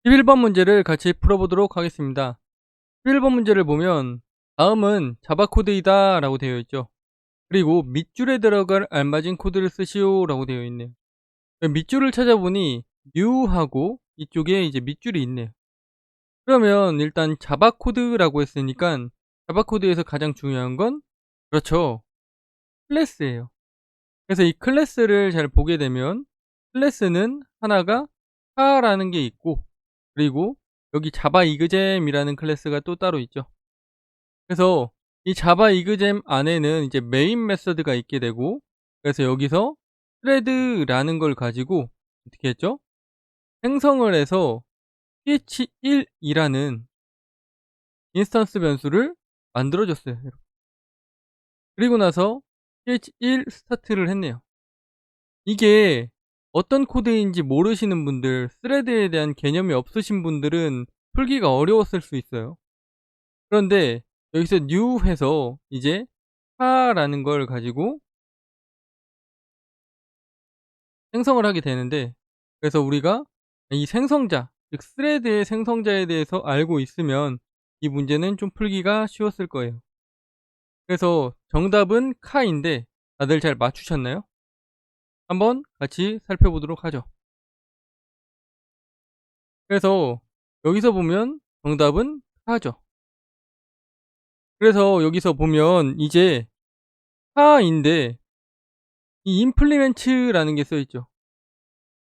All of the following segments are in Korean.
11번 문제를 같이 풀어보도록 하겠습니다. 11번 문제를 보면 다음은 자바 코드이다 라고 되어 있죠. 그리고 밑줄에 들어갈 알맞은 코드를 쓰시오 라고 되어 있네요. 밑줄을 찾아보니 new하고 이쪽에 이제 밑줄이 있네요. 그러면 일단 자바 코드라고 했으니까 자바 코드에서 가장 중요한 건 그렇죠, 클래스예요. 그래서 이 클래스를 잘 보게 되면 클래스는 하나가 카라는 게 있고, 그리고 여기 자바 이그잼이라는 클래스가 또 따로 있죠. 그래서 이 자바 이그잼 안에는 이제 메인 메서드가 있게 되고, 그래서 여기서 thread라는 걸 가지고 어떻게 했죠? 생성을 해서 th1이라는 인스턴스 변수를 만들어 줬어요. 그리고 나서 th1 스타트를 했네요. 이게 어떤 코드인지 모르시는 분들, 스레드에 대한 개념이 없으신 분들은 풀기가 어려웠을 수 있어요. 그런데 여기서 new 해서 이제 파라는 걸 가지고 생성을 하게 되는데, 그래서 우리가 이 생성자, 즉 스레드의 생성자에 대해서 알고 있으면 이 문제는 좀 풀기가 쉬웠을 거예요. 그래서 정답은 카인데 다들 잘 맞추셨나요? 한번 같이 살펴보도록 하죠. 그래서 여기서 보면 정답은 카죠. 그래서 여기서 보면 이제 카인데 이 임플리멘트라는 게 써 있죠.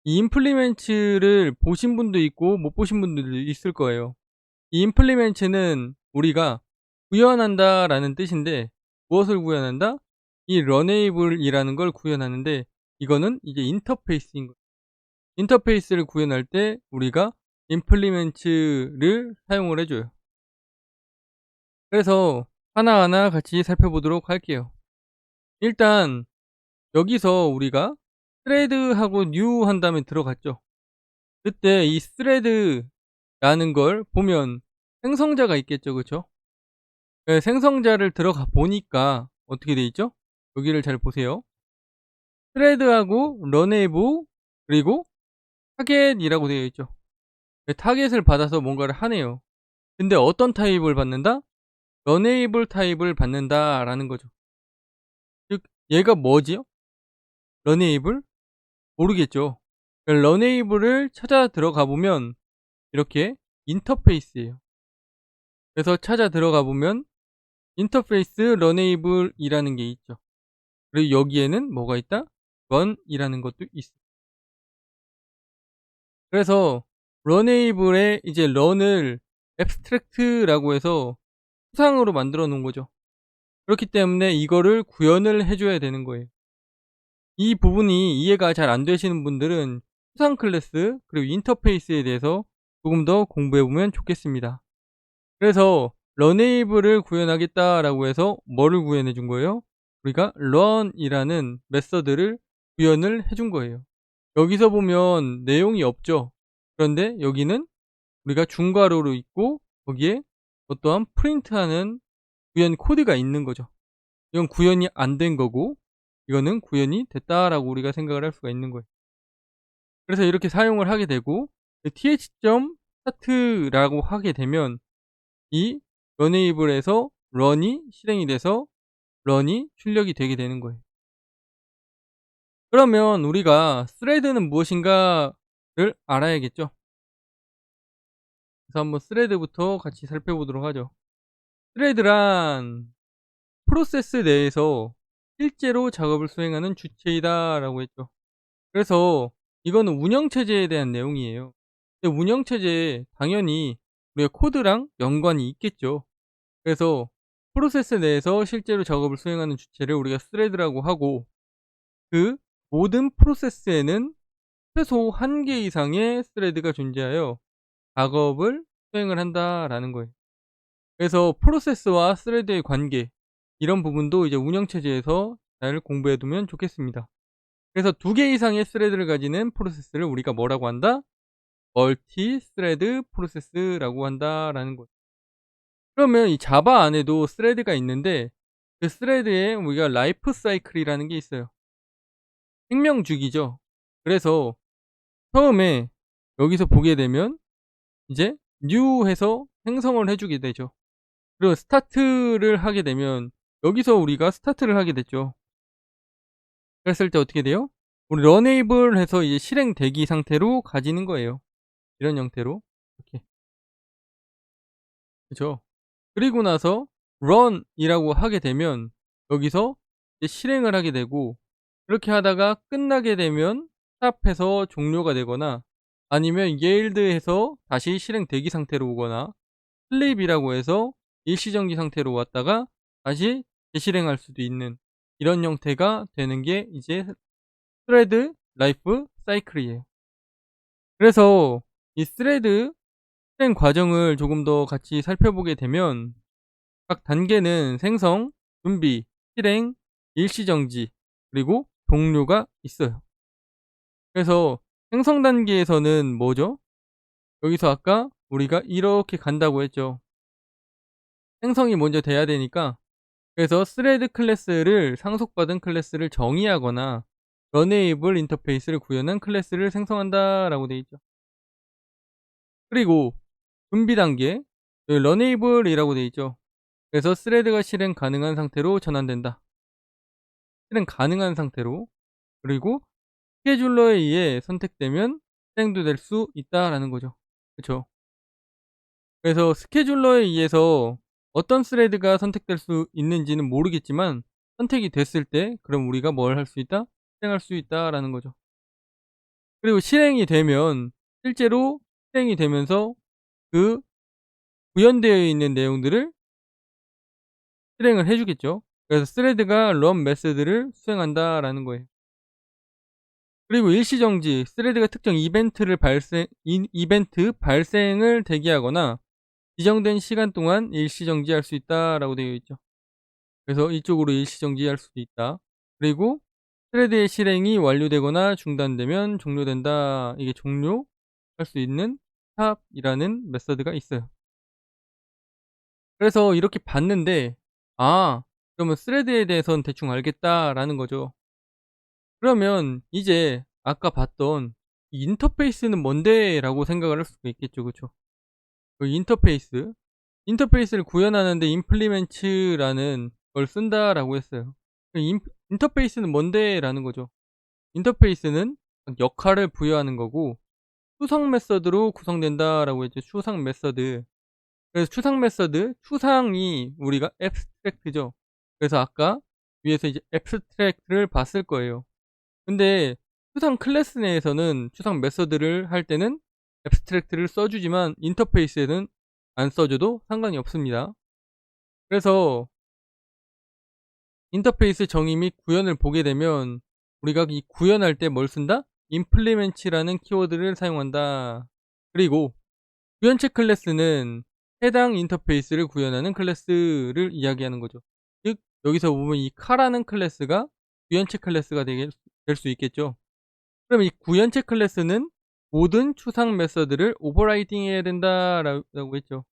이 임플리멘트를 보신 분도 있고 못 보신 분들도 있을 거예요. 이 임플리멘트는 우리가 구현한다라는 뜻인데, 무엇을 구현한다? 이 런에이블이라는 걸 구현하는데, 이거는 이제 인터페이스인 거예요. 인터페이스를 구현할 때 우리가 임플리멘트를 사용을 해줘요. 그래서 하나하나 같이 살펴보도록 할게요. 일단 여기서 우리가 thread하고 new 한 다음에 들어갔죠. 그때 이 thread라는 걸 보면 생성자가 있겠죠, 그쵸? 네, 생성자를 들어가 보니까 어떻게 돼 있죠? 여기를 잘 보세요. thread하고 runable 그리고 target이라고 되어 있죠. 네, 타겟을 받아서 뭔가를 하네요. 근데 어떤 타입을 받는다? runable 타입을 받는다라는 거죠. 즉 얘가 뭐지요? runable? 모르겠죠. 런에이블을 찾아 들어가 보면 이렇게 인터페이스예요. 그래서 찾아 들어가 보면 인터페이스 런에이블이라는 게 있죠. 그리고 여기에는 뭐가 있다? 런이라는 것도 있어. 그래서 런에이블에 이제 런을 앱스트랙트라고 해서 수상으로 만들어 놓은 거죠. 그렇기 때문에 이거를 구현을 해줘야 되는 거예요. 이 부분이 이해가 잘 안 되시는 분들은 수상 클래스 그리고 인터페이스에 대해서 조금 더 공부해 보면 좋겠습니다. 그래서 런에이블을 구현하겠다라고 해서 뭐를 구현해 준 거예요? 우리가 run이라는 메서드를 구현을 해준 거예요. 여기서 보면 내용이 없죠. 그런데 여기는 우리가 중괄호로 있고 거기에 어떠한 프린트하는 구현 코드가 있는 거죠. 이건 구현이 안 된 거고 이거는 구현이 됐다라고 우리가 생각을 할 수가 있는 거예요. 그래서 이렇게 사용을 하게 되고 th.start라고 하게 되면 이 러네이블에서 런이 실행이 돼서 런이 출력이 되게 되는 거예요. 그러면 우리가 스레드는 무엇인가를 알아야겠죠. 그래서 한번 스레드부터 같이 살펴보도록 하죠. 스레드란 프로세스 내에서 실제로 작업을 수행하는 주체이다 라고 했죠. 그래서 이거는 운영체제에 대한 내용이에요. 근데 운영체제에 당연히 우리가 코드랑 연관이 있겠죠. 그래서 프로세스 내에서 실제로 작업을 수행하는 주체를 우리가 스레드라고 하고, 그 모든 프로세스에는 최소 1개 이상의 스레드가 존재하여 작업을 수행을 한다라는 거예요. 그래서 프로세스와 스레드의 관계, 이런 부분도 이제 운영체제에서 잘 공부해 두면 좋겠습니다. 그래서 2개 이상의 스레드를 가지는 프로세스를 우리가 뭐라고 한다? 멀티 스레드 프로세스라고 한다라는 거죠. 그러면 이 자바 안에도 스레드가 있는데 그 스레드에 우리가 라이프 사이클이라는 게 있어요. 생명 주기죠. 그래서 처음에 여기서 보게 되면 이제 new 해서 생성을 해 주게 되죠. 그리고 스타트를 하게 되면 여기서 우리가 스타트를 하게 됐죠. 그랬을 때 어떻게 돼요? 우리 런에이블 해서 이제 실행 대기 상태로 가지는 거예요. 이런 형태로. 이렇게. 그죠? 그리고 나서 run 이라고 하게 되면 여기서 이제 실행을 하게 되고, 그렇게 하다가 끝나게 되면 stop 해서 종료가 되거나, 아니면 yield 해서 다시 실행 대기 상태로 오거나, sleep 이라고 해서 일시정지 상태로 왔다가 다시 재실행할 수도 있는 이런 형태가 되는 게 이제 thread life cycle이에요. 그래서 이 thread 실행 과정을 조금 더 같이 살펴보게 되면 각 단계는 생성, 준비, 실행, 일시정지, 그리고 종료가 있어요. 그래서 생성 단계에서는 뭐죠? 여기서 아까 우리가 이렇게 간다고 했죠. 생성이 먼저 돼야 되니까, 그래서 thread 클래스를 상속받은 클래스를 정의하거나 runnable 인터페이스를 구현한 클래스를 생성한다 라고 되어 있죠. 그리고 준비 단계, 여기 runnable 이라고 되어 있죠. 그래서 thread가 실행 가능한 상태로 전환된다. 실행 가능한 상태로. 그리고 스케줄러에 의해 선택되면 실행도 될 수 있다라는 거죠. 그쵸? 그래서 스케줄러에 의해서 어떤 스레드가 선택될 수 있는지는 모르겠지만, 선택이 됐을 때 그럼 우리가 뭘 할 수 있다? 실행할 수 있다라는 거죠. 그리고 실행이 되면 실제로 실행이 되면서 그 구현되어 있는 내용들을 실행을 해 주겠죠. 그래서 스레드가 run 메소드를 수행한다라는 거예요. 그리고 일시정지, 스레드가 특정 이벤트 발생을 대기하거나 지정된 시간 동안 일시정지할 수 있다라고 되어 있죠. 그래서 이쪽으로 일시정지할 수도 있다. 그리고 스레드의 실행이 완료되거나 중단되면 종료된다. 이게 종료할 수 있는 스탑이라는 메서드가 있어요. 그래서 이렇게 봤는데, 아, 그러면 스레드에 대해서는 대충 알겠다라는 거죠. 그러면 이제 아까 봤던 이 인터페이스는 뭔데라고 생각을 할 수가 있겠죠. 그쵸? 그 인터페이스를 구현하는데 implement라는 걸 쓴다라고 했어요. 그 인터페이스는 뭔데라는 거죠. 인터페이스는 역할을 부여하는 거고, 추상 메서드로 구성된다라고 했죠. 추상 메서드. 그래서 추상 메서드, 추상이 우리가 abstract죠. 그래서 아까 위에서 이제 abstract를 봤을 거예요. 근데 추상 클래스 내에서는 추상 메서드를 할 때는 abstract를 써주지만 인터페이스에는 안 써줘도 상관이 없습니다. 그래서 인터페이스 정의 및 구현을 보게 되면 우리가 이 구현할 때 뭘 쓴다? implement라는 키워드를 사용한다. 그리고 구현체 클래스는 해당 인터페이스를 구현하는 클래스를 이야기하는 거죠. 즉 여기서 보면 이 카라는 클래스가 구현체 클래스가 될 수 있겠죠. 그럼 이 구현체 클래스는 모든 추상 메서드를 오버라이딩 해야 된다라고 했죠.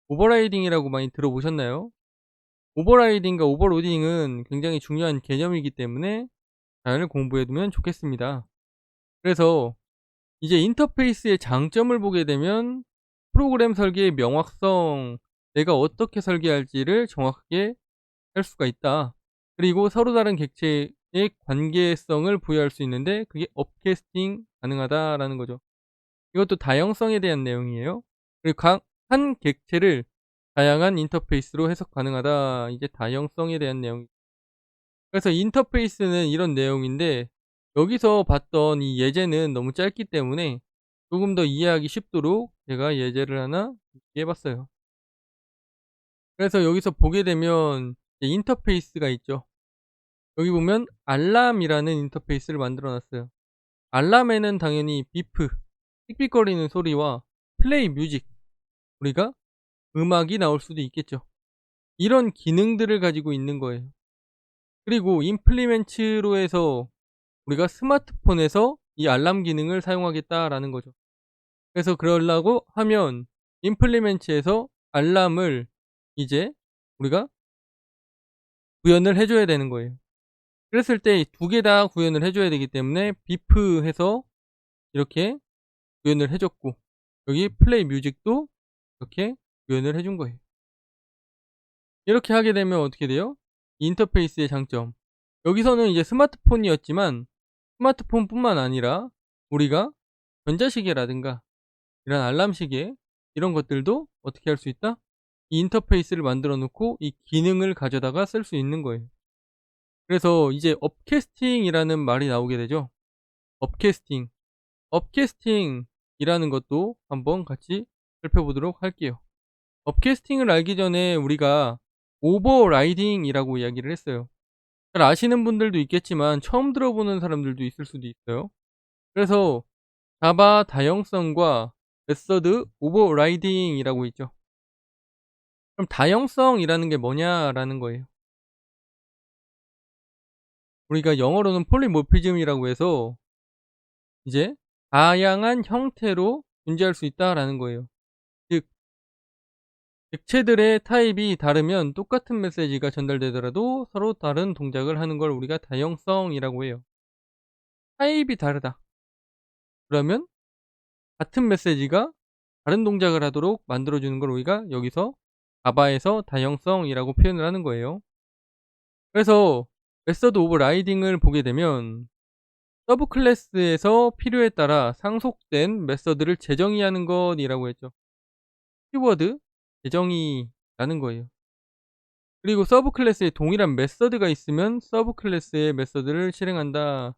오버라이딩이라고 많이 들어보셨나요? 오버라이딩과 오버로딩은 굉장히 중요한 개념이기 때문에 잘 공부해 두면 좋겠습니다. 그래서 이제 인터페이스의 장점을 보게 되면 프로그램 설계의 명확성, 내가 어떻게 설계할지를 정확하게 할 수가 있다. 그리고 서로 다른 객체의 관계성을 부여할 수 있는데 그게 업캐스팅 가능하다라는 거죠. 이것도 다양성에 대한 내용이에요. 그리고 한 객체를 다양한 인터페이스로 해석 가능하다. 이제 다양성에 대한 내용. 그래서 인터페이스는 이런 내용인데, 여기서 봤던 이 예제는 너무 짧기 때문에 조금 더 이해하기 쉽도록 제가 예제를 하나 해봤어요. 그래서 여기서 보게 되면 이제 인터페이스가 있죠. 여기 보면 알람이라는 인터페이스를 만들어 놨어요. 알람에는 당연히 비프, 삑삑거리는 소리와 플레이 뮤직, 우리가 음악이 나올 수도 있겠죠. 이런 기능들을 가지고 있는 거예요. 그리고 임플리멘트로 해서 우리가 스마트폰에서 이 알람 기능을 사용하겠다라는 거죠. 그래서 그러려고 하면 임플리멘트에서 알람을 이제 우리가 구현을 해줘야 되는 거예요. 그랬을 때 두 개 다 구현을 해줘야 되기 때문에 비프 해서 이렇게 구현을 해 줬고, 여기 플레이 뮤직도 이렇게 구현을 해준 거예요. 이렇게 하게 되면 어떻게 돼요? 인터페이스의 장점. 여기서는 이제 스마트폰이었지만 스마트폰뿐만 아니라 우리가 전자시계라든가 이런 알람 시계, 이런 것들도 어떻게 할 수 있다? 이 인터페이스를 만들어 놓고 이 기능을 가져다가 쓸 수 있는 거예요. 그래서 이제 업캐스팅이라는 말이 나오게 되죠. 업캐스팅. 업캐스팅이라는 것도 한번 같이 살펴보도록 할게요. 업캐스팅을 알기 전에 우리가 오버라이딩이라고 이야기를 했어요. 잘 아시는 분들도 있겠지만 처음 들어보는 사람들도 있을 수도 있어요. 그래서 자바 다형성과 메서드 오버라이딩이라고 있죠. 그럼 다형성이라는 게 뭐냐라는 거예요. 우리가 영어로는 폴리모피즘이라고 해서 이제 다양한 형태로 존재할 수 있다라는 거예요. 즉 객체들의 타입이 다르면 똑같은 메시지가 전달되더라도 서로 다른 동작을 하는 걸 우리가 다형성이라고 해요. 타입이 다르다. 그러면 같은 메시지가 다른 동작을 하도록 만들어주는 걸 우리가 여기서 자바에서 다형성이라고 표현을 하는 거예요. 그래서 메서드 오브 라이딩을 보게 되면 서브 클래스에서 필요에 따라 상속된 메서드를 재정의하는 것이라고 했죠. 키워드 재정의라는 거예요. 그리고 서브 클래스에 동일한 메서드가 있으면 서브 클래스의 메서드를 실행한다.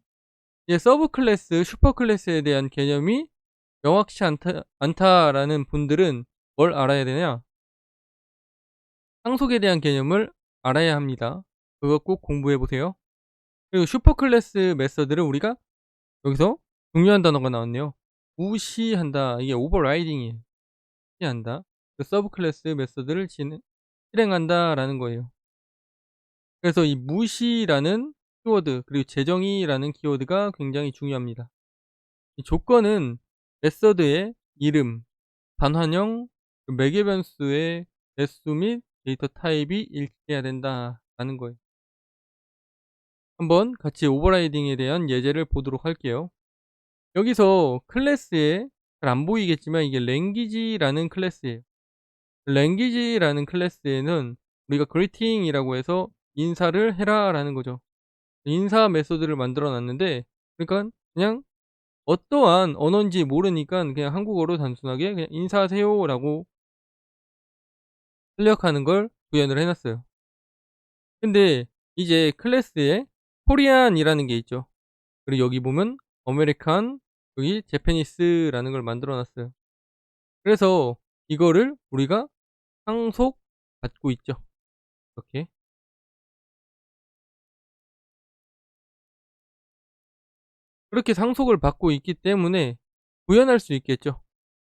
이제 서브 클래스, 슈퍼 클래스에 대한 개념이 명확치 않다라는 분들은 뭘 알아야 되냐? 상속에 대한 개념을 알아야 합니다. 그거 꼭 공부해 보세요. 그리고 슈퍼 클래스 메서드를 우리가 여기서 중요한 단어가 나왔네요. 무시한다. 이게 오버라이딩이에요. 무시한다. 그 서브 클래스 메서드를 실행한다라는 거예요. 그래서 이 무시라는 키워드 그리고 재정의라는 키워드가 굉장히 중요합니다. 이 조건은 메서드의 이름, 반환형, 그 매개 변수의 개수 및 데이터 타입이 일치해야 된다라는 거예요. 한번 같이 오버라이딩에 대한 예제를 보도록 할게요. 여기서 클래스에 잘 안 보이겠지만 이게 랭귀지라는 클래스예요. 랭귀지라는 클래스에는 우리가 greeting이라고 해서 인사를 해라라는 거죠. 인사 메소드를 만들어 놨는데, 그러니까 그냥 어떠한 언어인지 모르니까 그냥 한국어로 단순하게 그냥 인사하세요라고 출력하는 걸 구현을 해 놨어요. 근데 이제 클래스에 코리안이라는 게 있죠. 그리고 여기 보면 아메리칸, 여기 재패니스라는 걸 만들어 놨어요. 그래서 이거를 우리가 상속받고 있죠. 이렇게. 그렇게 상속을 받고 있기 때문에 구현할 수 있겠죠.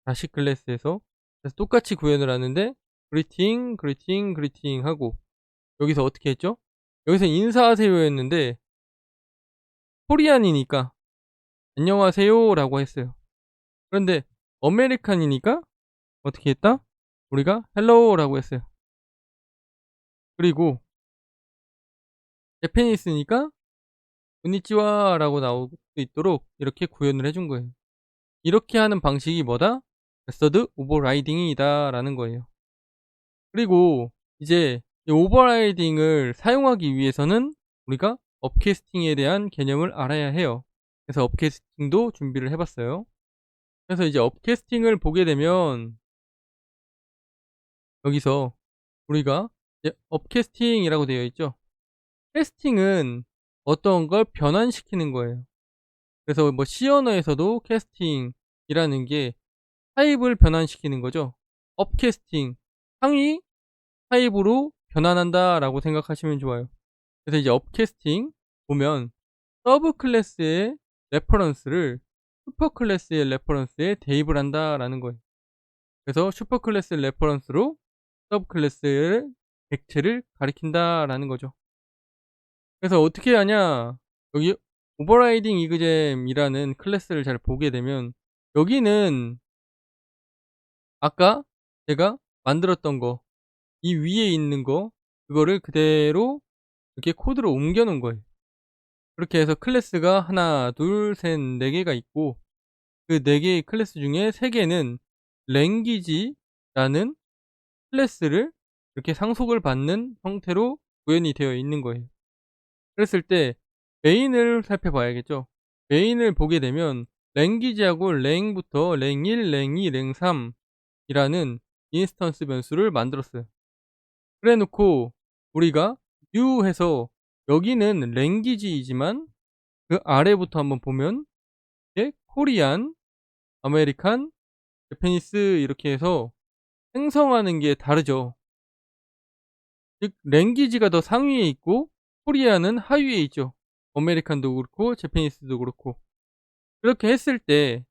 다시 클래스에서. 그래서 똑같이 구현을 하는데 greeting, greeting, greeting 하고 여기서 어떻게 했죠? 여기서 인사하세요였는데 코리안이니까 안녕하세요라고 했어요. 그런데 아메리칸이니까 어떻게 했다? 우리가 헬로우라고 했어요. 그리고 재패니스니까 konnichiwa라고 나올 수 있도록 이렇게 구현을 해준 거예요. 이렇게 하는 방식이 뭐다? 메서드 오버라이딩이다라는 거예요. 그리고 이제 이 오버라이딩을 사용하기 위해서는 우리가 업캐스팅에 대한 개념을 알아야 해요. 그래서 업캐스팅도 준비를 해 봤어요. 그래서 이제 업캐스팅을 보게 되면 여기서 우리가 이제 업캐스팅이라고 되어 있죠. 캐스팅은 어떤 걸 변환시키는 거예요. 그래서 뭐 C 언어에서도 캐스팅이라는 게 타입을 변환시키는 거죠. 업캐스팅, 상위 타입으로 변환한다라고 생각하시면 좋아요. 그래서 이제 업캐스팅 보면 서브 클래스의 레퍼런스를 슈퍼 클래스의 레퍼런스에 대입을 한다라는 거예요. 그래서 슈퍼 클래스 레퍼런스로 서브 클래스의 객체를 가리킨다라는 거죠. 그래서 어떻게 하냐? 여기 오버라이딩 이그잼이라는 클래스를 잘 보게 되면 여기는 아까 제가 만들었던 거, 이 위에 있는 거, 그거를 그대로 이렇게 코드로 옮겨 놓은 거예요. 그렇게 해서 클래스가 하나, 둘, 셋, 네 개가 있고 그 4개의 클래스 중에 3개는 랭귀지라는 클래스를 이렇게 상속을 받는 형태로 구현이 되어 있는 거예요. 그랬을 때 메인을 살펴봐야겠죠. 메인을 보게 되면 랭귀지하고 랭부터 랭1, 랭2, 랭3 이라는 인스턴스 변수를 만들었어요. 그래 놓고 우리가 new 해서 여기는 랭귀지이지만 그 아래부터 한번 보면 이게 코리안, 아메리칸, 재패니스 이렇게 해서 생성하는 게 다르죠. 즉 랭귀지가 더 상위에 있고 코리안은 하위에 있죠. 아메리칸도 그렇고 재패니스도 그렇고. 그렇게 했을 때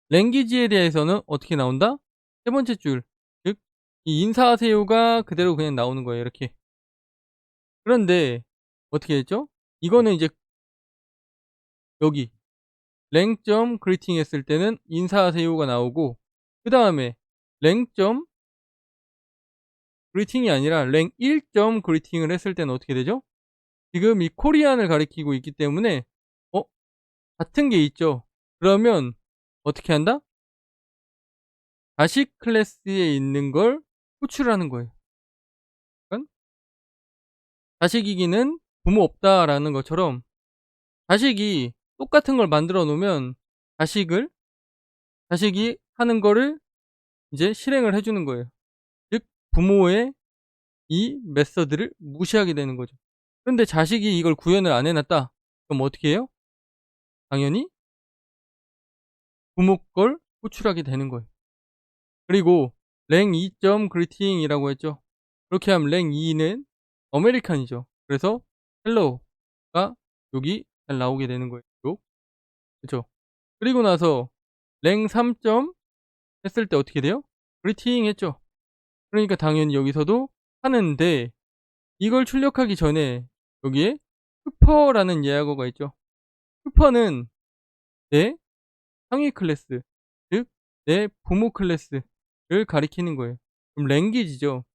랭귀지에 대해서는 어떻게 나온다? 세 번째 줄. 즉 이 인사하세요가 그대로 그냥 나오는 거예요, 이렇게. 그런데 어떻게 했죠? 이거는 이제 여기 랭.greeting 했을 때는 인사하세요가 나오고 그다음에 랭.greeting이 아니라 랭1.greeting을 했을 때는 어떻게 되죠? 지금 이 코리안을 가리키고 있기 때문에 어 같은 게 있죠. 그러면 어떻게 한다? 자식 클래스에 있는 걸 호출하는 거예요. 그러니깐 자식이기는 부모 없다라는 것처럼 자식이 똑같은 걸 만들어 놓으면 자식이 하는 거를 이제 실행을 해 주는 거예요. 즉 부모의 이 메서드를 무시하게 되는 거죠. 그런데 자식이 이걸 구현을 안 해 놨다. 그럼 어떻게 해요? 당연히 부모 걸 호출하게 되는 거예요. 그리고 랭2.greeting 이라고 했죠. 그렇게 하면 랭2는 아메리칸이죠. 그래서 헬로우가 여기 잘 나오게 되는 거예요. 그쵸? 그리고 나서 랭3. 했을 때 어떻게 돼요? greeting 했죠. 그러니까 당연히 여기서도 하는데 이걸 출력하기 전에 여기에 슈퍼라는 예약어가 있죠. 슈퍼는 내 상위 클래스, 즉 내 부모 클래스를 가리키는 거예요. 그럼 랭귀지죠.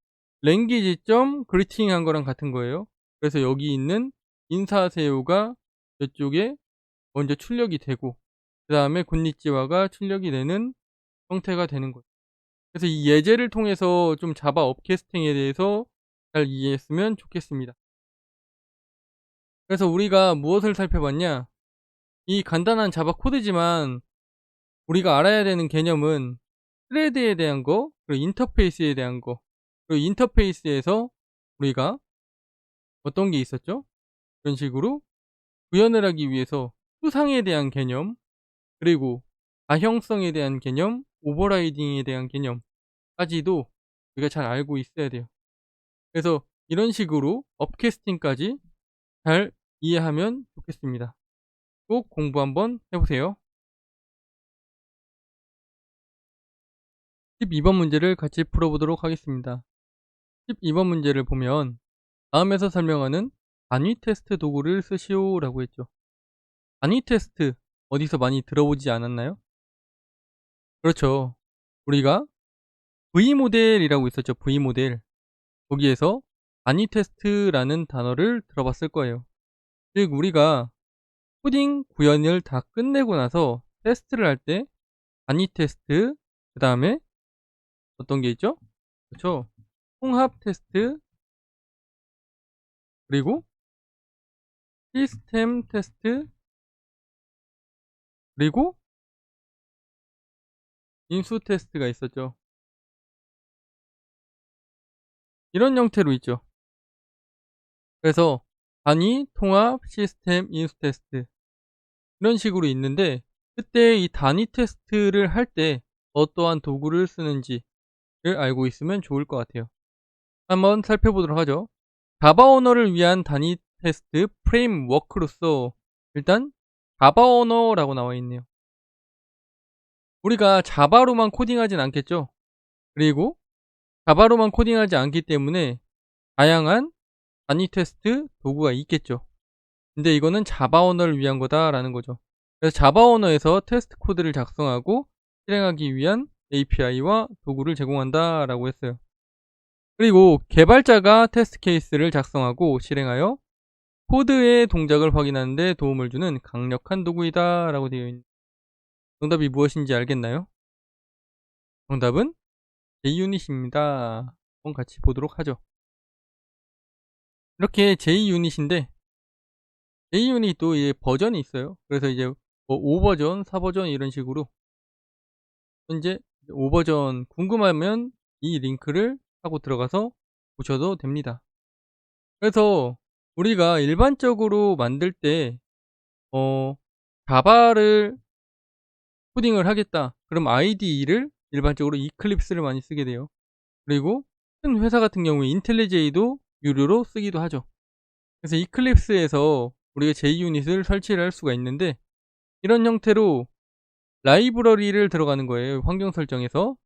랭귀지.greeting 한 거랑 같은 거예요. 그래서 여기 있는 인사하세요가 이쪽에 먼저 출력이 되고 그다음에 곤니찌와가 출력이 되는 형태가 되는 거예요. 그래서 이 예제를 통해서 좀 자바 업캐스팅에 대해서 잘 이해했으면 좋겠습니다. 그래서 우리가 무엇을 살펴봤냐? 이 간단한 자바 코드지만 우리가 알아야 되는 개념은 스레드에 대한 거, 그리고 인터페이스에 대한 거, 그리고 인터페이스에서 우리가 어떤 게 있었죠? 이런 식으로 구현을 하기 위해서 수상에 대한 개념, 그리고 가형성에 대한 개념, 오버라이딩에 대한 개념까지도 우리가 잘 알고 있어야 돼요. 그래서 이런 식으로 업캐스팅까지 잘 이해하면 좋겠습니다. 꼭 공부 한번 해보세요. 12번 문제를 같이 풀어보도록 하겠습니다. 12번 문제를 보면 다음에서 설명하는 단위 테스트 도구를 쓰시오 라고 했죠. 단위 테스트 어디서 많이 들어보지 않았나요? 그렇죠. 우리가 V모델이라고 있었죠. V모델. 거기에서 단위 테스트라는 단어를 들어봤을 거예요. 즉 우리가 코딩 구현을 다 끝내고 나서 테스트를 할 때 단위 테스트, 그 다음에 어떤 게 있죠? 그렇죠. 통합 테스트, 그리고 시스템 테스트, 그리고 인수 테스트가 있었죠. 이런 형태로 있죠. 그래서 단위, 통합, 시스템, 인수 테스트 이런 식으로 있는데 그때 이 단위 테스트를 할 때 어떠한 도구를 쓰는지를 알고 있으면 좋을 것 같아요. 한번 살펴보도록 하죠. 자바 언어를 위한 단위 테스트 프레임워크로서 일단 자바 언어라고 나와 있네요. 우리가 자바로만 코딩하진 않겠죠. 그리고 자바로만 코딩하지 않기 때문에 다양한 단위 테스트 도구가 있겠죠. 근데 이거는 자바 언어를 위한 거다라는 거죠. 그래서 자바 언어에서 테스트 코드를 작성하고 실행하기 위한 API와 도구를 제공한다라고 했어요. 그리고 개발자가 테스트 케이스를 작성하고 실행하여 코드의 동작을 확인하는 데 도움을 주는 강력한 도구이다 라고 되어 있습니다. 정답이 무엇인지 알겠나요? 정답은 JUnit입니다. 한번 같이 보도록 하죠. 이렇게 JUnit인데 JUnit도 이제 버전이 있어요. 그래서 이제 뭐 5버전, 4버전 이런 식으로 현재 5버전 궁금하면 이 링크를 하고 들어가서 보셔도 됩니다. 그래서 우리가 일반적으로 만들 때 자바를 코딩을 하겠다. 그럼 IDE를 일반적으로 이클립스를 많이 쓰게 돼요. 그리고 큰 회사 같은 경우에 인텔리제이도 유료로 쓰기도 하죠. 그래서 이클립스에서 우리가 JUnit을 설치를 할 수가 있는데 이런 형태로 라이브러리를 들어가는 거예요. 환경 설정에서.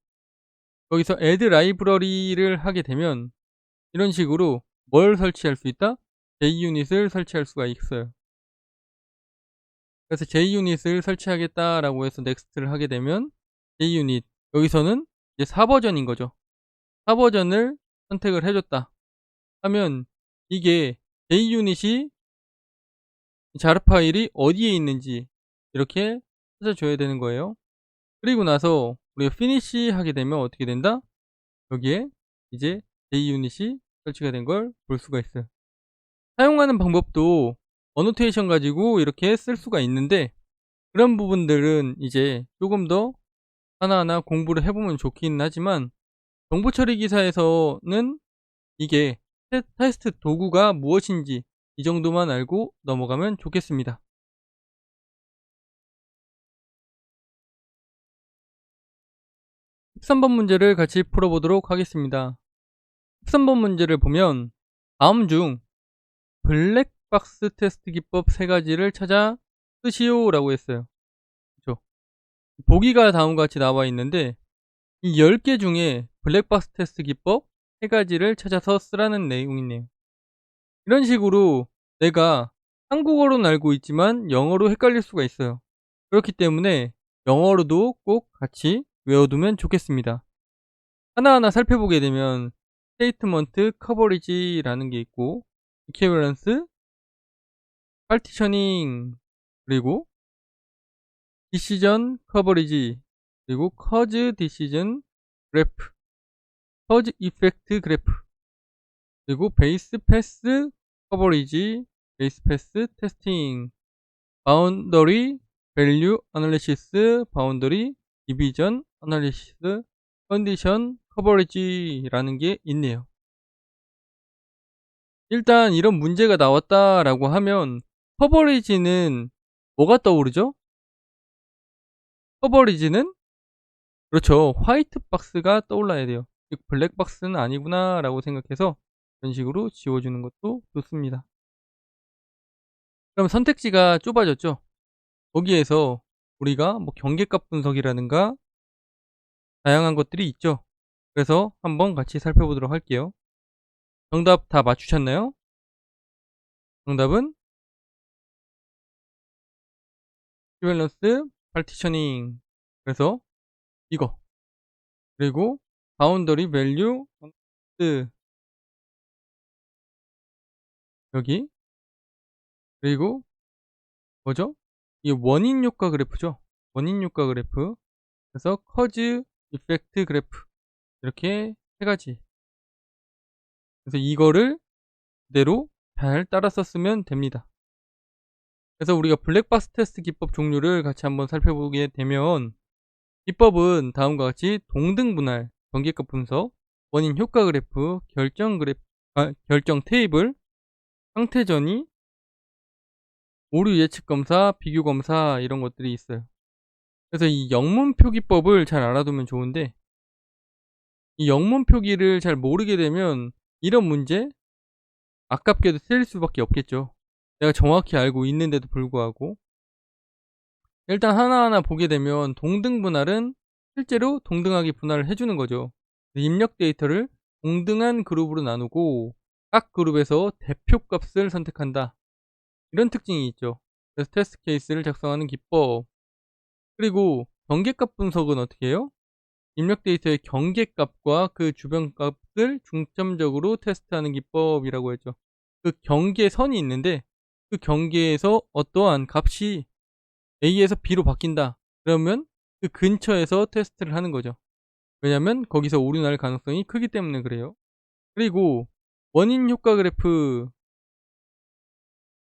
여기서 add 라이브러리를 하게 되면 이런 식으로 뭘 설치할 수 있다? JUnit을 설치할 수가 있어요. 그래서 JUnit을 설치하겠다라고 해서 넥스트를 하게 되면 JUnit 여기서는 이제 4버전인 거죠. 4버전을 선택을 해줬다 하면 이게 JUnit이 jar 파일이 어디에 있는지 이렇게 찾아줘야 되는 거예요. 그리고 나서 우리가 finish 하게 되면 어떻게 된다? 여기에 이제 JUnit이 설치가 된 걸 볼 수가 있어요. 사용하는 방법도 어노테이션 가지고 이렇게 쓸 수가 있는데 그런 부분들은 이제 조금 더 하나하나 공부를 해보면 좋긴 하지만 정보 처리 기사에서는 이게 테스트 도구가 무엇인지 이 정도만 알고 넘어가면 좋겠습니다. 13번 문제를 같이 풀어보도록 하겠습니다. 13번 문제를 보면 다음 중 블랙박스 테스트 기법 3가지를 찾아 쓰시오 라고 했어요. 그렇죠? 보기가 다음과 같이 나와 있는데 이 10개 중에 블랙박스 테스트 기법 3가지를 찾아서 쓰라는 내용이네요. 이런 식으로 내가 한국어로는 알고 있지만 영어로 헷갈릴 수가 있어요. 그렇기 때문에 영어로도 꼭 같이 외워두면 좋겠습니다. 하나하나 살펴보게 되면 스테이트먼트 커버리지라는 게 있고 이퀴밸런스, 파티셔닝, 그리고 디시전 커버리지, 그리고 커즈 디시전 그래프, 커즈 이펙트 그래프, 그리고 베이스 패스 커버리지, 베이스 패스 테스팅, 바운더리 밸류 어널리시스, 바운더리 디비전 어널리시스, 컨디션 커버리지라는 게 있네요. 일단 이런 문제가 나왔다라고 하면 커버리지는 뭐가 떠오르죠? 커버리지는 그렇죠. 화이트 박스가 떠올라야 돼요. 블랙 박스는 아니구나 라고 생각해서 이런 식으로 지워주는 것도 좋습니다. 그럼 선택지가 좁아졌죠. 거기에서 우리가 뭐 경계값 분석이라든가 다양한 것들이 있죠. 그래서 한번 같이 살펴보도록 할게요. 정답 다 맞추셨나요? 정답은 이퀴밸런스 파티셔닝. 그래서 이거, 그리고 바운더리 밸류 여기, 그리고 뭐죠? 이게 원인 효과 그래프죠. 원인 효과 그래프. 그래서 커즈 이펙트 그래프, 이렇게 3가지. 그래서 이거를 그대로 잘 따라 썼으면 됩니다. 그래서 우리가 블랙박스 테스트 기법 종류를 같이 한번 살펴보게 되면 기법은 다음과 같이 동등 분할, 경계값 분석, 원인 효과 그래프, 결정 테이블, 상태 전이, 오류 예측 검사, 비교 검사 이런 것들이 있어요. 그래서 이 영문 표기법을 잘 알아두면 좋은데 이 영문 표기를 잘 모르게 되면 이런 문제 아깝게도 틀릴 수밖에 없겠죠. 내가 정확히 알고 있는데도 불구하고 일단 하나하나 보게 되면 동등 분할은 실제로 동등하게 분할을 해주는 거죠. 입력 데이터를 동등한 그룹으로 나누고 각 그룹에서 대표 값을 선택한다. 이런 특징이 있죠. 그래서 테스트 케이스를 작성하는 기법. 그리고 경계값 분석은 어떻게 해요? 입력 데이터의 경계값과 그 주변 값을 중점적으로 테스트하는 기법이라고 했죠. 그 경계선이 있는데 그 경계에서 어떠한 값이 A에서 B로 바뀐다. 그러면 그 근처에서 테스트를 하는 거죠. 왜냐면 거기서 오류 날 가능성이 크기 때문에 그래요. 그리고 원인 효과 그래프,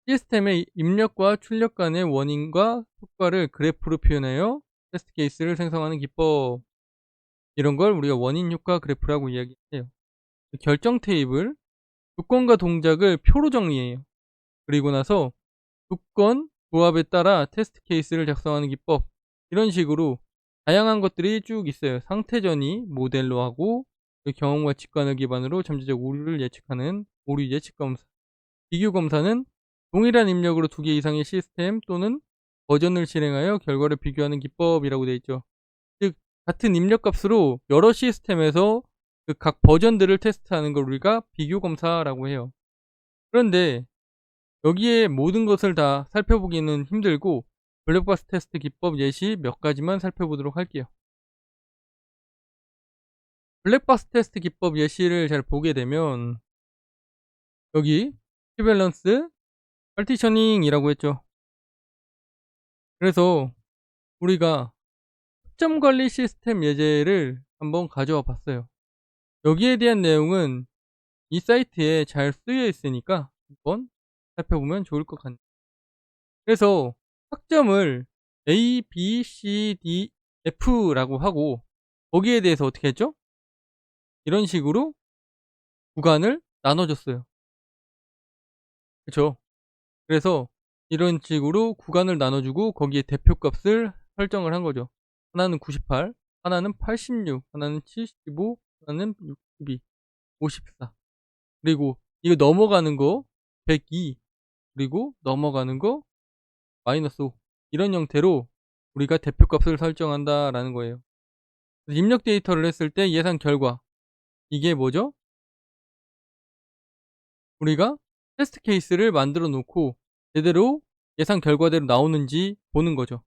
시스템의 입력과 출력 간의 원인과 효과를 그래프로 표현하여 테스트 케이스를 생성하는 기법. 이런 걸 우리가 원인 효과 그래프라고 이야기해요. 결정 테이블, 조건과 동작을 표로 정리해요. 그리고 나서 조건, 조합에 따라 테스트 케이스를 작성하는 기법. 이런 식으로 다양한 것들이 쭉 있어요. 상태 전이 모델로 하고, 그 경험과 직관을 기반으로 잠재적 오류를 예측하는 오류 예측 검사. 비교 검사는 동일한 입력으로 2개 이상의 시스템 또는 버전을 실행하여 결과를 비교하는 기법이라고 되어 있죠. 즉 같은 입력 값으로 여러 시스템에서 그 각 버전들을 테스트하는 걸 우리가 비교 검사라고 해요. 그런데 여기에 모든 것을 다 살펴보기는 힘들고 블랙박스 테스트 기법 예시 몇 가지만 살펴보도록 할게요. 블랙박스 테스트 기법 예시를 잘 보게 되면 여기 큐밸런스, 파티셔닝이라고 했죠. 그래서 우리가 초점 관리 시스템 예제를 한번 가져와 봤어요. 여기에 대한 내용은 이 사이트에 잘 쓰여 있으니까 한번 살펴보면 좋을 것 같네요. 그래서 학점을 A, B, C, D, F라고 하고 거기에 대해서 어떻게 했죠? 이런 식으로 구간을 나눠줬어요. 그쵸? 그래서 이런 식으로 구간을 나눠주고 거기에 대표값을 설정을 한 거죠. 하나는 98, 하나는 86, 하나는 75, 하나는 62, 54. 그리고 이거 넘어가는 거 102, 그리고 넘어가는 거 마이너스 5. 이런 형태로 우리가 대표값을 설정한다라는 거예요. 입력 데이터를 했을 때 예상 결과. 이게 뭐죠? 우리가 테스트 케이스를 만들어 놓고 제대로 예상 결과대로 나오는지 보는 거죠.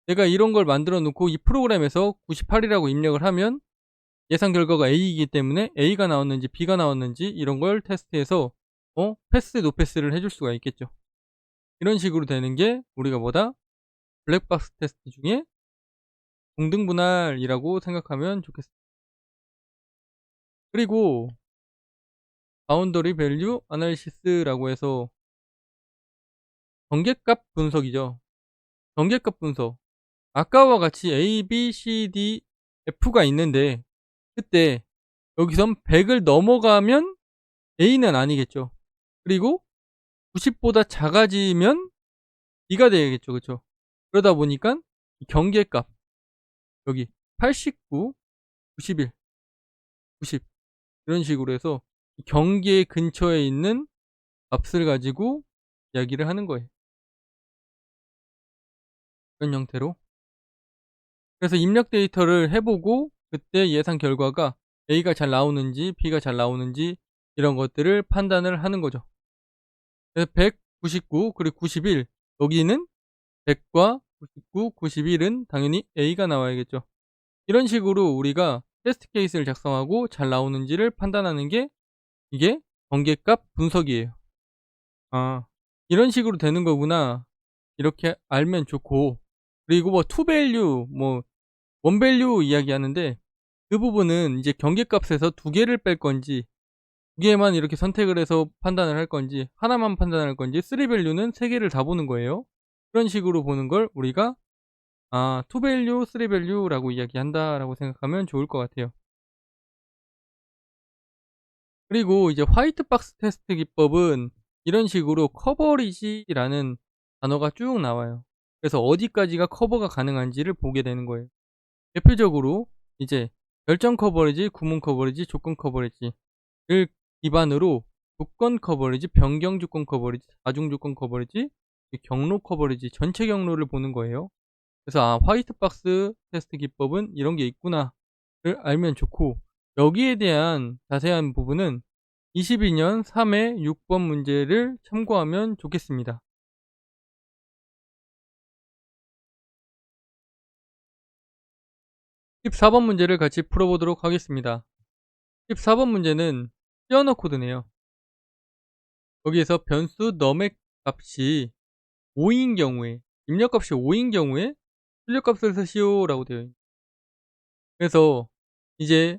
내가 이런 걸 만들어 놓고 이 프로그램에서 98이라고 입력을 하면 예상 결과가 A이기 때문에 A가 나왔는지 B가 나왔는지 이런 걸 테스트해서 패스, 노패스를 해줄 수가 있겠죠. 이런 식으로 되는 게 우리가 뭐다? 블랙박스 테스트 중에 동등분할이라고 생각하면 좋겠습니다. 그리고 바운더리 밸류 아날리시스라고 해서 경계값 분석이죠. 경계값 분석. 아까와 같이 A, B, C, D, F가 있는데 그때 여기선 100을 넘어가면 A는 아니겠죠. 그리고 90보다 작아지면 B가 되겠죠. 그쵸? 그러다 보니까 경계값 여기 89, 91, 90 이런 식으로 해서 경계 근처에 있는 값을 가지고 이야기를 하는 거예요. 이런 형태로. 그래서 입력 데이터를 해보고 그때 예상 결과가 A가 잘 나오는지 B가 잘 나오는지 이런 것들을 판단을 하는 거죠. 그래서 100, 99 그리고 91 여기는 100과 99, 91은 당연히 A가 나와야겠죠. 이런 식으로 우리가 테스트 케이스를 작성하고 잘 나오는지를 판단하는 게 이게 번개값 분석이에요. 아, 이런 식으로 되는 거구나. 이렇게 알면 좋고. 그리고 뭐 투 밸류, 뭐 원 밸류 이야기하는데 그 부분은 이제 경계값에서 두 개를 뺄 건지 두 개만 이렇게 선택을 해서 판단을 할 건지 하나만 판단할 건지 쓰리 밸류는 세 개를 다 보는 거예요. 그런 식으로 보는 걸 우리가 투 밸류, 쓰리 밸류라고 이야기한다라고 생각하면 좋을 것 같아요. 그리고 이제 화이트 박스 테스트 기법은 이런 식으로 커버리지라는 단어가 쭉 나와요. 그래서 어디까지가 커버가 가능한지를 보게 되는 거예요. 대표적으로 이제 결정 커버리지, 구문 커버리지, 조건 커버리지를 기반으로 조건 커버리지, 변경 조건 커버리지, 다중 조건 커버리지, 경로 커버리지, 전체 경로를 보는 거예요. 그래서 화이트 박스 테스트 기법은 이런 게 있구나를 알면 좋고 여기에 대한 자세한 부분은 22년 3회 6번 문제를 참고하면 좋겠습니다. 14번 문제를 같이 풀어보도록 하겠습니다. 14번 문제는 피어너 코드네요. 여기에서 변수 num의 값이 5인 경우에 입력값이 5인 경우에 출력값을 쓰시오 라고 되어 있는. 그래서 이제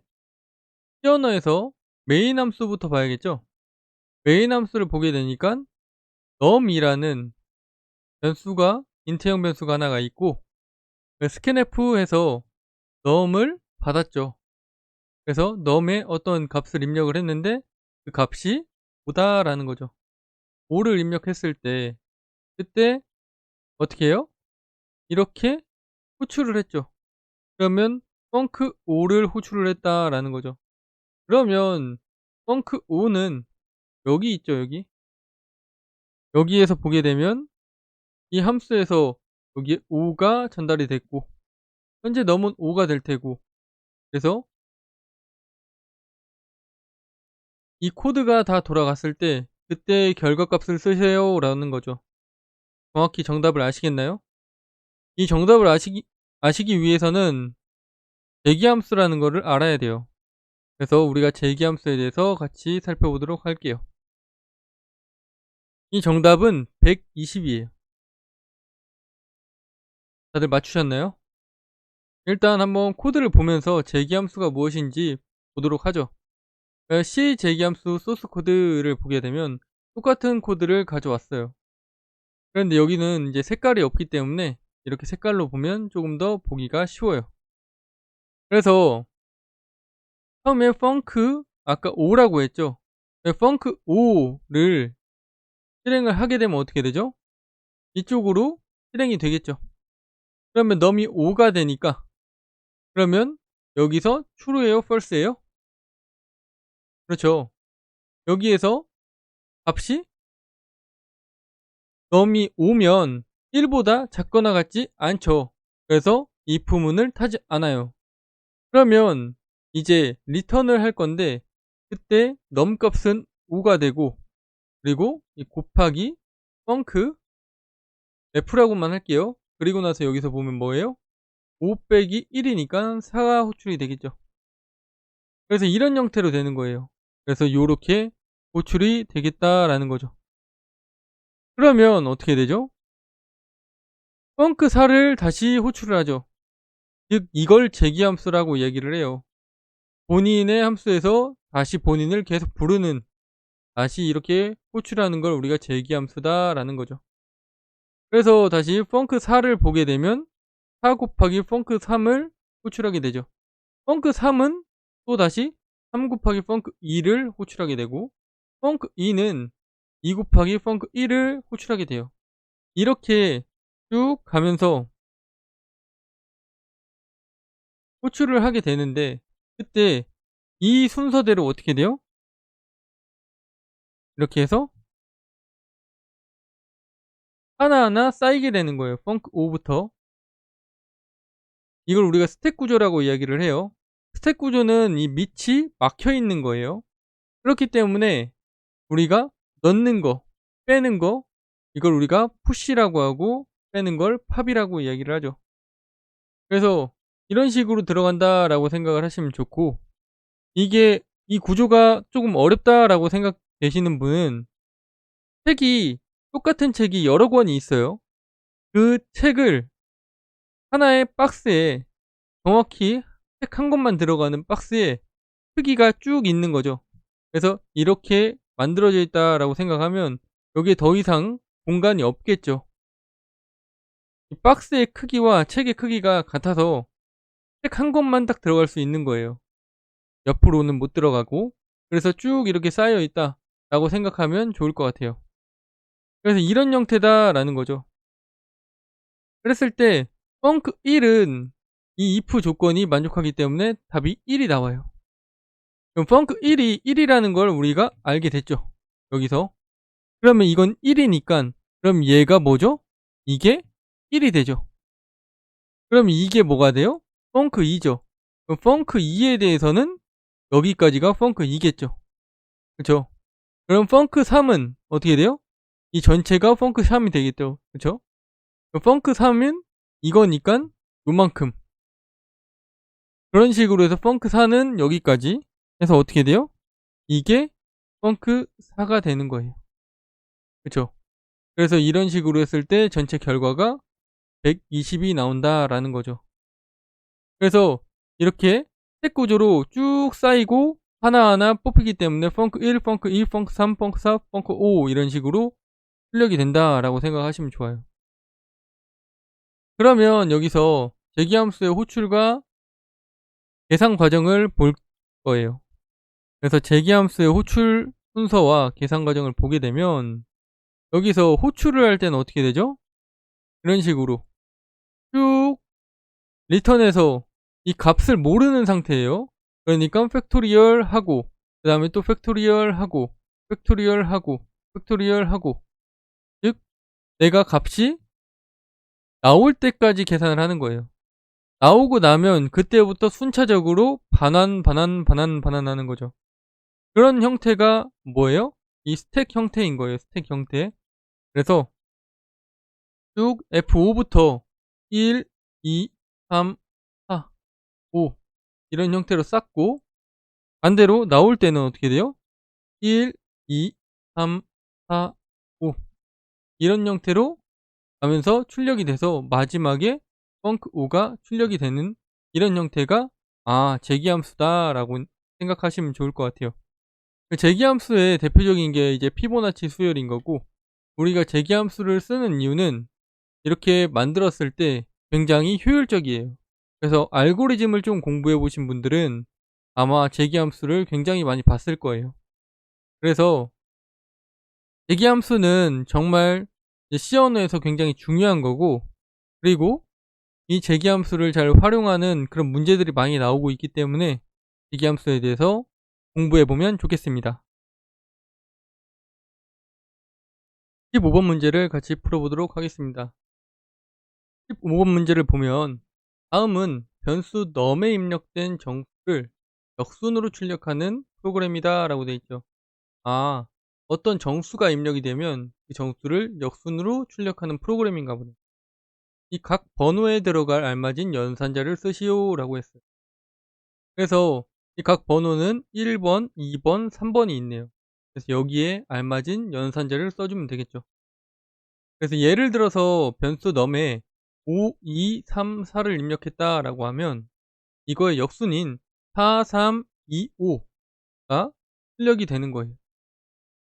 C 언어에서 메인 함수부터 봐야겠죠. 메인 함수를 보게 되니까 num이라는 변수가 인트형 변수가 하나가 있고, scanf해서 num을 받았죠. 그래서 num에 어떤 값을 입력을 했는데 그 값이 5다라는 거죠. 5를 입력했을 때 그때 어떻게 해요? 이렇게 호출을 했죠. 그러면 펑크5를 호출을 했다라는 거죠. 그러면 펑크5는 여기 있죠, 여기. 여기에서 보게 되면 이 함수에서 여기에 5가 전달이 됐고, 현재 num은 5가 될 테고, 그래서 이 코드가 다 돌아갔을 때 그때 결과값을 쓰세요 라는 거죠. 정확히 정답을 아시겠나요? 이 정답을 아시기 위해서는 제기함수라는 거를 알아야 돼요. 그래서 우리가 제기함수에 대해서 같이 살펴보도록 할게요. 이 정답은 120이에요. 다들 맞추셨나요? 일단 한번 코드를 보면서 제기함수가 무엇인지 보도록 하죠. C 제기함수 소스 코드를 보게 되면 똑같은 코드를 가져왔어요. 그런데 여기는 이제 색깔이 없기 때문에 이렇게 색깔로 보면 조금 더 보기가 쉬워요. 그래서 처음에 펑크 아까 5라고 했죠. 펑크 5를 실행을 하게 되면 어떻게 되죠? 이쪽으로 실행이 되겠죠. 그러면 num이 5가 되니까, 그러면 여기서 true예요, false예요? 그렇죠. 여기에서 값이 num이 5면 1보다 작거나 같지 않죠. 그래서 if문을 타지 않아요. 그러면 이제 return을 할 건데 그때 num 값은 5가 되고, 그리고 이 곱하기 func f라고만 할게요. 그리고 나서 여기서 보면 뭐예요? 5 빼기 1이니까 4가 호출이 되겠죠. 그래서 이런 형태로 되는 거예요. 그래서 요렇게 호출이 되겠다라는 거죠. 그러면 어떻게 되죠? func4를 다시 호출을 하죠. 즉 이걸 제기함수라고 얘기를 해요. 본인의 함수에서 다시 본인을 계속 부르는, 다시 이렇게 호출하는 걸 우리가 제기함수다라는 거죠. 그래서 다시 func4를 보게 되면 4 곱하기 func3을 호출하게 되죠. func3은 또 다시 3 곱하기 func2를 호출하게 되고, func2는 2 곱하기 func1을 호출하게 돼요. 이렇게 쭉 가면서 호출을 하게 되는데 그때 이 순서대로 어떻게 돼요? 이렇게 해서 하나하나 쌓이게 되는 거예요. func5부터. 이걸 우리가 스택 구조라고 이야기를 해요. 스택 구조는 이 밑이 막혀 있는 거예요. 그렇기 때문에 우리가 넣는 거, 빼는 거, 이걸 우리가 푸시라고 하고 빼는 걸 팝이라고 이야기를 하죠. 그래서 이런 식으로 들어간다라고 생각을 하시면 좋고, 이게 이 구조가 조금 어렵다라고 생각되시는 분은 책이, 똑같은 책이 여러 권이 있어요. 그 책을 하나의 박스에, 정확히 책 한 권만 들어가는 박스에 크기가 쭉 있는 거죠. 그래서 이렇게 만들어져 있다라고 생각하면 여기에 더 이상 공간이 없겠죠. 이 박스의 크기와 책의 크기가 같아서 책 한 권만 딱 들어갈 수 있는 거예요. 옆으로는 못 들어가고. 그래서 쭉 이렇게 쌓여 있다라고 생각하면 좋을 것 같아요. 그래서 이런 형태다라는 거죠. 그랬을 때 func1은 이 if 조건이 만족하기 때문에 답이 1이 나와요. 그럼 func1이 1이라는 걸 우리가 알게 됐죠, 여기서. 그러면 이건 1이니까 그럼 얘가 뭐죠? 이게 1이 되죠. 그럼 이게 뭐가 돼요? func2죠. 그럼 func2에 대해서는 여기까지가 func2겠죠. 그쵸? 그럼 func3은 어떻게 돼요? 이 전체가 func3이 되겠죠. 그쵸? func3은 이거니까 요만큼. 그런 식으로 해서 func4는 여기까지 해서 어떻게 돼요? 이게 func4가 되는 거예요. 그쵸? 그래서 이런 식으로 했을 때 전체 결과가 120이 나온다라는 거죠. 그래서 이렇게 스택 구조로 쭉 쌓이고 하나하나 뽑히기 때문에 펑크 1, 펑크 2, 펑크 3, 펑크 4, 펑크 5 이런 식으로 출력이 된다라고 생각하시면 좋아요. 그러면 여기서 재기함수의 호출과 계산 과정을 볼 거예요. 그래서 재기함수의 호출 순서와 계산 과정을 보게 되면 여기서 호출을 할 때는 어떻게 되죠? 이런 식으로 쭉 리턴해서 이 값을 모르는 상태예요. 그러니까 팩토리얼 하고 그 다음에 또 팩토리얼 하고 팩토리얼 하고 팩토리얼 하고, 즉 내가 값이 나올 때까지 계산을 하는 거예요. 나오고 나면 그때부터 순차적으로 반환하는 거죠. 그런 형태가 뭐예요? 이 스택 형태인 거예요. 스택 형태. 그래서 쭉 F5부터 1, 2, 3, 4, 5 이런 형태로 쌓고, 반대로 나올 때는 어떻게 돼요? 1, 2, 3, 4, 5 이런 형태로 가면서 출력이 돼서 마지막에 펑크 5가 출력이 되는 이런 형태가 재기함수다라고 생각하시면 좋을 것 같아요. 그 재기함수의 대표적인 게 이제 피보나치 수열인 거고, 우리가 재기함수를 쓰는 이유는 이렇게 만들었을 때 굉장히 효율적이에요. 그래서 알고리즘을 좀 공부해 보신 분들은 아마 재기함수를 굉장히 많이 봤을 거예요. 그래서 재기함수는 정말 이제 C 언어에서 굉장히 중요한 거고, 그리고 이 재기함수를 잘 활용하는 그런 문제들이 많이 나오고 있기 때문에 재기함수에 대해서 공부해 보면 좋겠습니다. 15번 문제를 같이 풀어보도록 하겠습니다. 15번 문제를 보면 다음은 변수 num에 입력된 정수를 역순으로 출력하는 프로그램이다 라고 되어 있죠. 어떤 정수가 입력이 되면 그 정수를 역순으로 출력하는 프로그램인가 보네. 이 각 번호에 들어갈 알맞은 연산자를 쓰시오 라고 했어요. 그래서 이 각 번호는 1번, 2번, 3번이 있네요. 그래서 여기에 알맞은 연산자를 써주면 되겠죠. 그래서 예를 들어서 변수 num에 5, 2, 3, 4를 입력했다라고 하면 이거의 역순인 4, 3, 2, 5가 출력이 되는 거예요.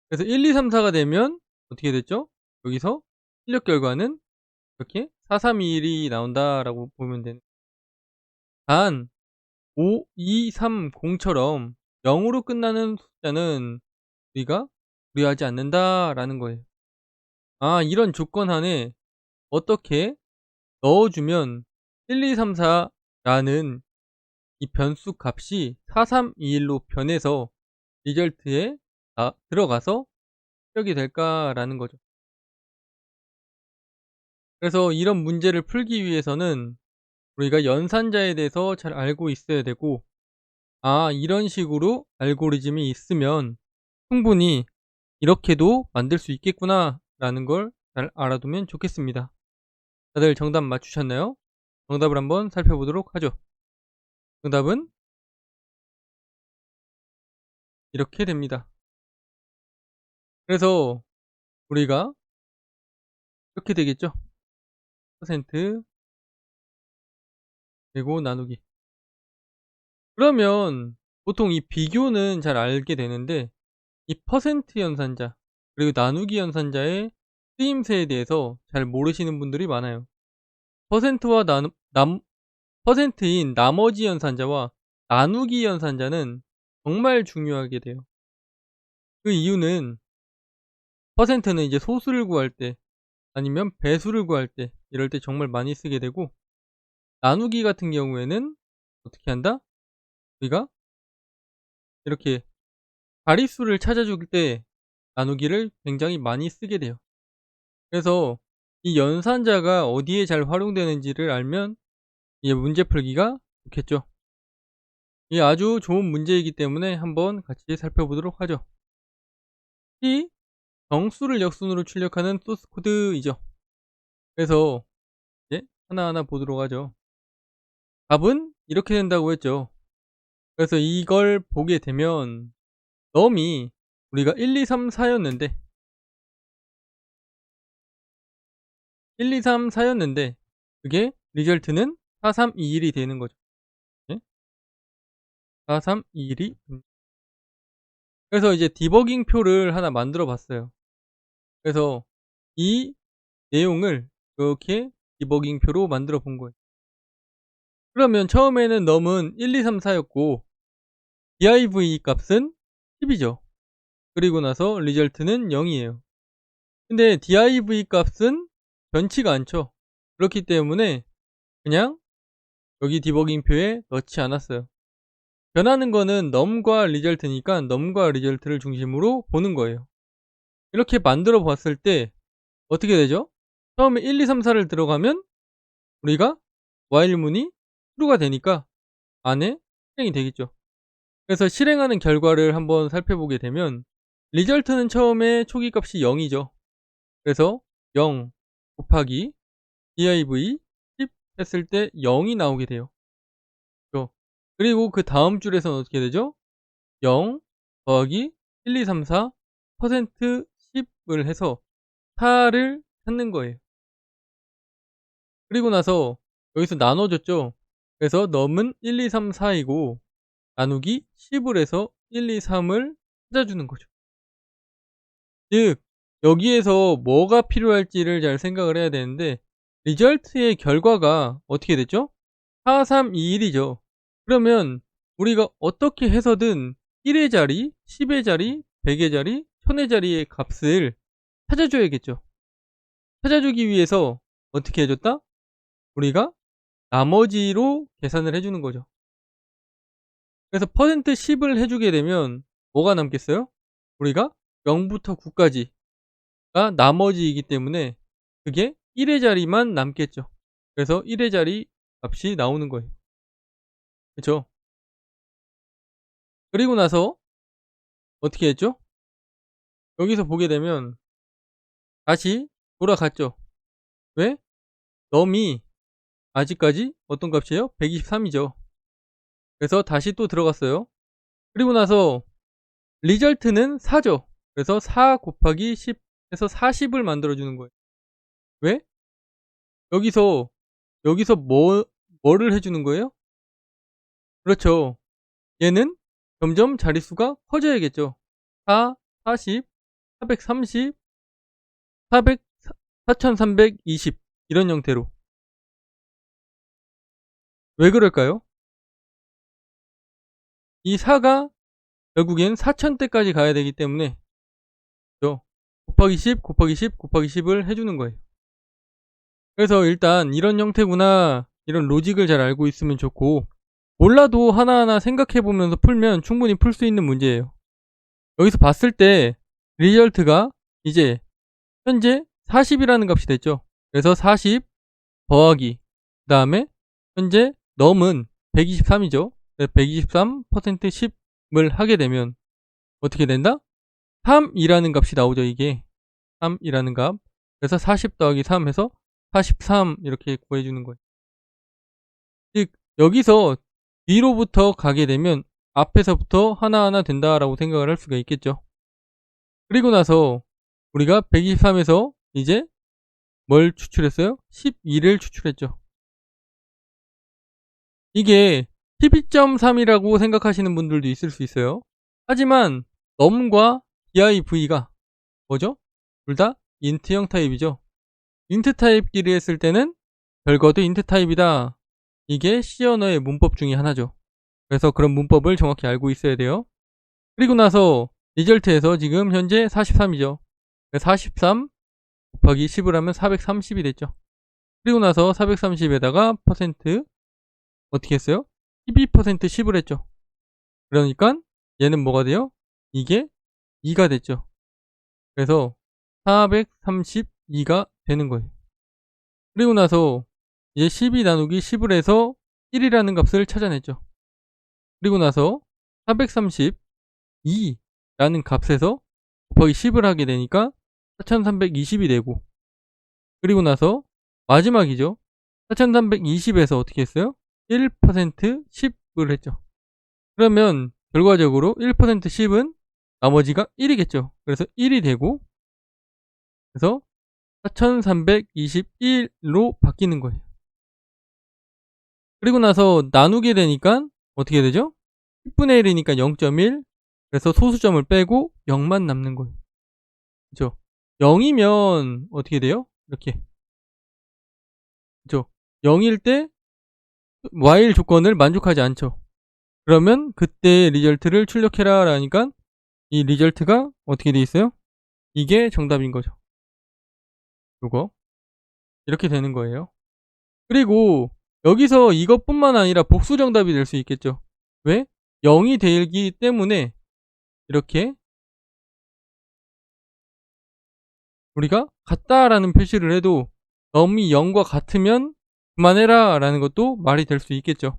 그래서 1, 2, 3, 4가 되면 어떻게 됐죠? 여기서 출력 결과는 이렇게 4, 3, 2, 1이 나온다라고 보면 되는. 단 5, 2, 3, 0처럼 0으로 끝나는 숫자는 우리가 고려하지 않는다라는 거예요. 이런 조건 안에 어떻게 넣어주면 1, 2, 3, 4라는 이 변수 값이 4, 3, 2, 1로 변해서 리절트에 들어가서 출력이 될까라는 거죠. 그래서 이런 문제를 풀기 위해서는 우리가 연산자에 대해서 잘 알고 있어야 되고, 이런 식으로 알고리즘이 있으면 충분히 이렇게도 만들 수 있겠구나 라는 걸 잘 알아두면 좋겠습니다. 다들 정답 맞추셨나요? 정답을 한번 살펴보도록 하죠. 정답은 이렇게 됩니다. 그래서 우리가 이렇게 되겠죠. 퍼센트 그리고 나누기. 그러면 보통 이 비교는 잘 알게 되는데 이 퍼센트 연산자 그리고 나누기 연산자의 쓰임새에 대해서 잘 모르시는 분들이 많아요. 퍼센트와 퍼센트인 나머지 연산자와 나누기 연산자는 정말 중요하게 돼요. 그 이유는 퍼센트는 이제 소수를 구할 때 아니면 배수를 구할 때 이럴 때 정말 많이 쓰게 되고, 나누기 같은 경우에는 어떻게 한다? 우리가 이렇게 자릿수를 찾아줄 때 나누기를 굉장히 많이 쓰게 돼요. 그래서 이 연산자가 어디에 잘 활용되는지를 알면 이제 문제 풀기가 좋겠죠. 이게 아주 좋은 문제이기 때문에 한번 같이 살펴보도록 하죠. 이 정수를 역순으로 출력하는 소스 코드이죠. 그래서 이제 하나하나 보도록 하죠. 답은 이렇게 된다고 했죠. 그래서 이걸 보게 되면 num이 우리가 1, 2, 3, 4였는데 1, 2, 3, 4였는데 그게 리절트는 4321이 되는 거죠. 네? 4321이. 그래서 이제 디버깅 표를 하나 만들어 봤어요. 그래서 이 내용을 이렇게 디버깅 표로 만들어 본 거예요. 그러면 처음에는 num은 1, 2, 3, 4였고 div 값은 10이죠. 그리고 나서 리절트는 0이에요. 근데 div 값은 변치가 않죠. 그렇기 때문에 그냥 여기 디버깅 표에 넣지 않았어요. 변하는 거는 num과 리절트니까 num과 리절트를 중심으로 보는 거예요. 이렇게 만들어 봤을 때 어떻게 되죠? 처음에 1, 2, 3, 4를 들어가면 우리가 while문이 true가 되니까 안에 실행이 되겠죠. 그래서 실행하는 결과를 한번 살펴보게 되면 리절트는 처음에 초기값이 0이죠. 그래서 0 곱하기 div 10 했을 때 0이 나오게 돼요. 그렇죠? 그리고 그 다음 줄에서는 어떻게 되죠? 0 더하기 1, 2, 3, 4 퍼센트 10을 해서 4를 찾는 거예요. 그리고 나서 여기서 나눠줬죠. 그래서 num은 1, 2, 3, 4이고 나누기 10을 해서 1, 2, 3을 찾아주는 거죠. 즉 여기에서 뭐가 필요할지를 잘 생각을 해야 되는데 리절트의 결과가 어떻게 됐죠? 4, 3, 2, 1이죠. 그러면 우리가 어떻게 해서든 1의 자리, 10의 자리, 100의 자리, 1000의 자리의 값을 찾아줘야겠죠. 찾아주기 위해서 어떻게 해줬다? 우리가 나머지로 계산을 해주는 거죠. 그래서 퍼센트 10을 해주게 되면 뭐가 남겠어요? 우리가 0부터 9까지가 나머지이기 때문에 그게 1의 자리만 남겠죠. 그래서 1의 자리 값이 나오는 거예요. 그렇죠? 그리고 나서 어떻게 했죠? 여기서 보게 되면 다시 돌아갔죠. 왜? num이 아직까지 어떤 값이에요? 123이죠. 그래서 다시 또 들어갔어요. 그리고 나서 리절트는 4죠. 그래서 4 곱하기 10 해서 40을 만들어주는 거예요. 왜? 여기서 뭐를 해주는 거예요? 그렇죠. 얘는 점점 자릿수가 커져야겠죠. 4, 40, 430, 400, 4320 이런 형태로. 왜 그럴까요? 이 4가 결국엔 4000대까지 가야 되기 때문에 곱하기 10, 곱하기 10, 곱하기 10을 해주는 거예요. 그래서 일단 이런 형태구나, 이런 로직을 잘 알고 있으면 좋고, 몰라도 하나하나 생각해보면서 풀면 충분히 풀 수 있는 문제예요. 여기서 봤을 때 리절트가 이제 현재 40이라는 값이 됐죠. 그래서 40 더하기 그 다음에 현재 num은 123이죠. 123% 10을 하게 되면 어떻게 된다? 3이라는 값이 나오죠. 이게 3이라는 값. 그래서 40 더하기 3 해서 43 이렇게 구해주는 거예요. 즉 여기서 뒤로부터 가게 되면 앞에서부터 하나하나 된다라고 생각을 할 수가 있겠죠. 그리고 나서 우리가 123에서 이제 뭘 추출했어요? 12를 추출했죠. 이게 12.3이라고 생각하시는 분들도 있을 수 있어요. 하지만 num과 div가 뭐죠? 둘 다 int형 타입이죠. int 타입끼리 했을 때는 결과도 int 타입이다. 이게 C 언어의 문법 중에 하나죠. 그래서 그런 문법을 정확히 알고 있어야 돼요. 그리고 나서 리절트에서 지금 현재 43이죠. 43 곱하기 10을 하면 430이 됐죠. 그리고 나서 430에다가 퍼센트 어떻게 했어요? 12% 10을 했죠. 그러니까 얘는 뭐가 돼요? 이게 2가 됐죠. 그래서 432가 되는 거예요. 그리고 나서 이제 12 나누기 10을 해서 1이라는 값을 찾아냈죠. 그리고 나서 432라는 값에서 곱하기 10을 하게 되니까 4320이 되고, 그리고 나서 마지막이죠. 4320에서 어떻게 했어요? 1% 10을 했죠. 그러면 결과적으로 1% 10은 나머지가 1이겠죠. 그래서 1이 되고, 그래서 4321로 바뀌는 거예요. 그리고 나서 나누게 되니까 어떻게 되죠? 10분의 1이니까 0.1. 그래서 소수점을 빼고 0만 남는 거예요. 그죠? 0이면 어떻게 돼요? 이렇게. 그죠? 0일 때 while 조건을 만족하지 않죠. 그러면 그때 리절트를 출력해라 라니까 이 리절트가 어떻게 돼 있어요? 이게 정답인 거죠. 요거. 이렇게 되는 거예요. 그리고 여기서 이것뿐만 아니라 복수 정답이 될 수 있겠죠. 왜? 0이 되기 때문에 이렇게 우리가 같다라는 표시를 해도 넘이 0과 같으면 그만해라 라는 것도 말이 될 수 있겠죠.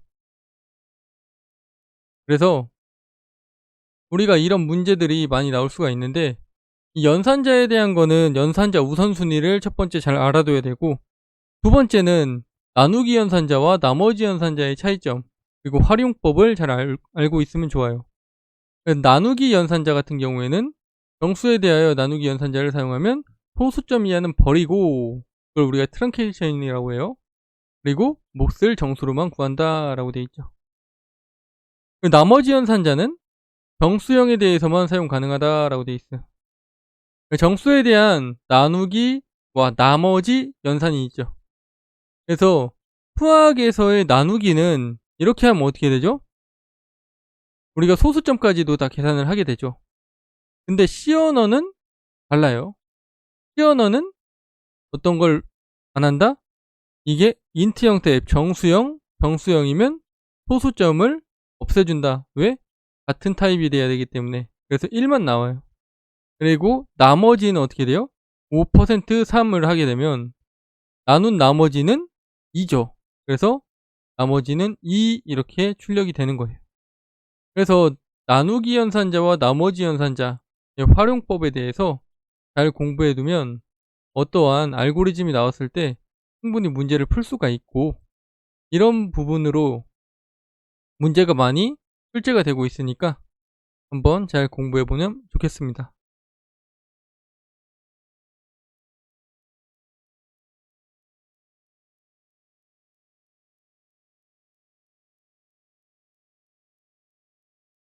그래서 우리가 이런 문제들이 많이 나올 수가 있는데 이 연산자에 대한 거는 연산자 우선순위를 첫 번째 잘 알아둬야 되고 두 번째는 나누기 연산자와 나머지 연산자의 차이점 그리고 활용법을 잘 알고 있으면 좋아요. 나누기 연산자 같은 경우에는 정수에 대하여 나누기 연산자를 사용하면 소수점 이하는 버리고 그걸 우리가 트렁케이션이라고 해요. 그리고 몫을 정수로만 구한다 라고 되어 있죠. 나머지 연산자는 정수형에 대해서만 사용 가능하다라고 되어 있어요. 정수에 대한 나누기와 나머지 연산이 있죠. 그래서 수학에서의 나누기는 이렇게 하면 어떻게 되죠? 우리가 소수점까지도 다 계산을 하게 되죠. 근데 C 언어는 달라요. C 언어는 어떤 걸 안 한다? 이게 인트 형태의 정수형, 정수형이면 소수점을 없애준다. 왜? 같은 타입이 돼야 되기 때문에. 그래서 1만 나와요. 그리고 나머지는 어떻게 돼요? 5% 3을 하게 되면 나눈 나머지는 2죠. 그래서 나머지는 2 이렇게 출력이 되는 거예요. 그래서 나누기 연산자와 나머지 연산자의 활용법에 대해서 잘 공부해 두면 어떠한 알고리즘이 나왔을 때 충분히 문제를 풀 수가 있고 이런 부분으로 문제가 많이 출제가 되고 있으니까 한번 잘 공부해 보면 좋겠습니다.